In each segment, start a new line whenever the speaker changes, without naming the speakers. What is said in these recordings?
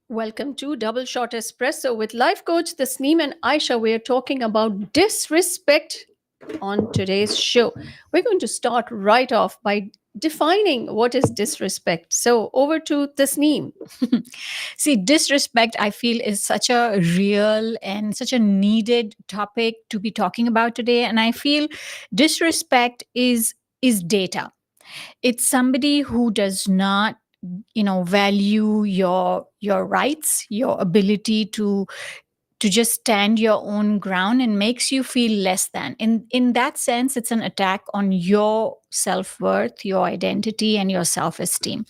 Welcome to Double Shot Espresso with life coach Tasneem and Aisha. We're talking about disrespect on today's show. We're going to start right off by defining what is disrespect. So over to Tasneem.
See, disrespect, I feel, is such a real and such a needed topic to be talking about today. And I feel disrespect is data. It's somebody who does not value your rights, your ability to just stand your own ground and makes you feel less than. In that sense, it's an attack on your self-worth, your identity, and your self-esteem.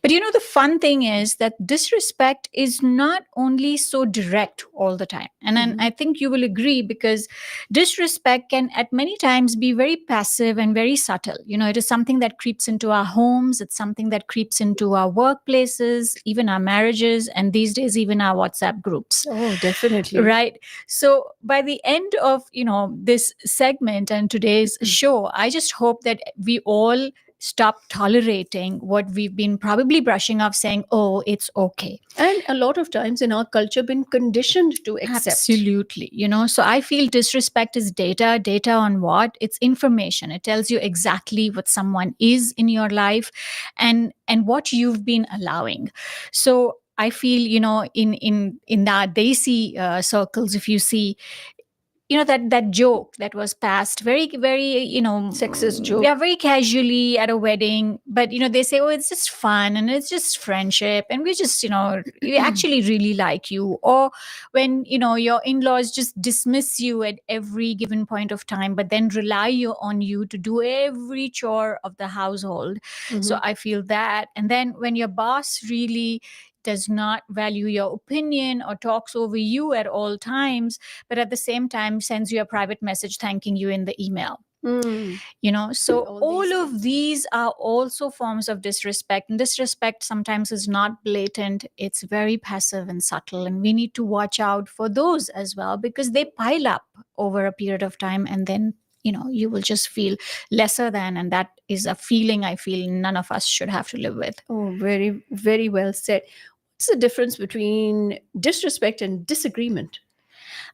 But the fun thing is that disrespect is not only so direct all the time. And then I think you will agree, because disrespect can at many times be very passive and very subtle. It is something that creeps into our homes, it's something that creeps into our workplaces, even our marriages, and these days even our WhatsApp groups.
Oh, definitely.
Right. So by the end of this segment and today's show, I just hope that we all stop tolerating what we've been probably brushing off, saying, oh, it's okay.
And a lot of times in our culture been conditioned to accept.
Absolutely. So I feel disrespect is data. Data on what? It's information. It tells you exactly what someone is in your life and what you've been allowing. So I feel, in that desi circles, if you see, that joke that was passed very, very,
Sexist joke.
yeah, very casually at a wedding, but they say, oh, it's just fun and it's just friendship and we just we actually really like you. Or when your in-laws just dismiss you at every given point of time, but then rely on you to do every chore of the household. So I feel that. And then when your boss really does not value your opinion or talks over you at all times, but at the same time sends you a private message thanking you in the email. So all of these are also forms of disrespect. And disrespect sometimes is not blatant, it's very passive and subtle. And we need to watch out for those as well, because they pile up over a period of time, and then you will just feel lesser than, and that is a feeling I feel none of us should have to live with.
Oh, very, very well said. What's the difference between disrespect and disagreement?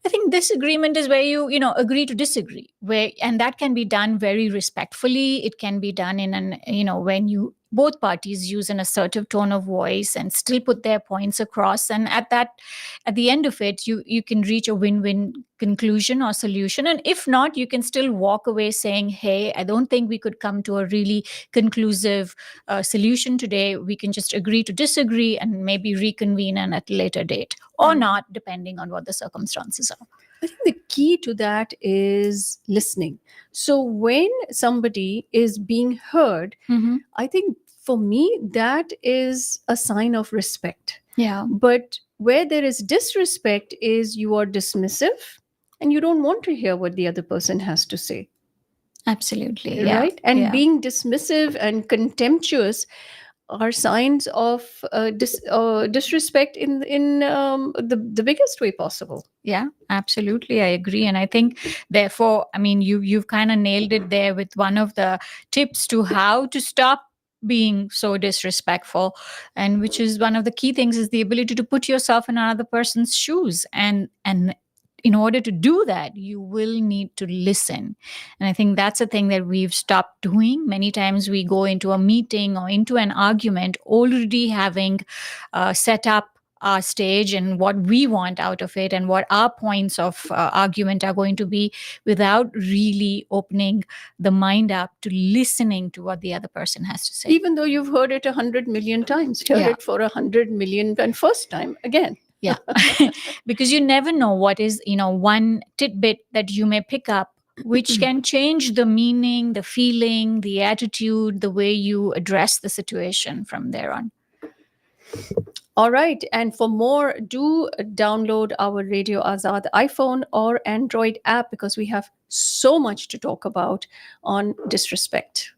I think disagreement is where you agree to disagree, and that can be done very respectfully. It can be done in an when you both parties use an assertive tone of voice and still put their points across, and at the end of it, you can reach a win-win conclusion or solution. And if not, you can still walk away saying, hey, I don't think we could come to a really conclusive solution today. We can just agree to disagree and maybe reconvene at a later date, or not, depending on what the circumstances are.
I think the key to that is listening. So when somebody is being heard, I think for me, that is a sign of respect.
Yeah.
But where there is disrespect is you are dismissive and you don't want to hear what the other person has to say.
Absolutely. Yeah.
Right? And
Yeah.
being dismissive and contemptuous are signs of disrespect in the biggest way possible.
Yeah, absolutely. I agree. And I think, therefore, I mean, you've kind of nailed it there with one of the tips to how to stop being so disrespectful, and which is one of the key things, is the ability to put yourself in another person's shoes. And in order to do that, you will need to listen. And I think that's a thing that we've stopped doing. Many times we go into a meeting or into an argument already having set up our stage and what we want out of it and what our points of argument are going to be, without really opening the mind up to listening to what the other person has to say.
Even though you've heard it 100 million times, hear it for 100 million and first time again.
Yeah. Because you never know what is, one tidbit that you may pick up, which can change the meaning, the feeling, the attitude, the way you address the situation from there on.
All right. And for more, do download our Radio Azad iPhone or Android app, because we have so much to talk about on disrespect.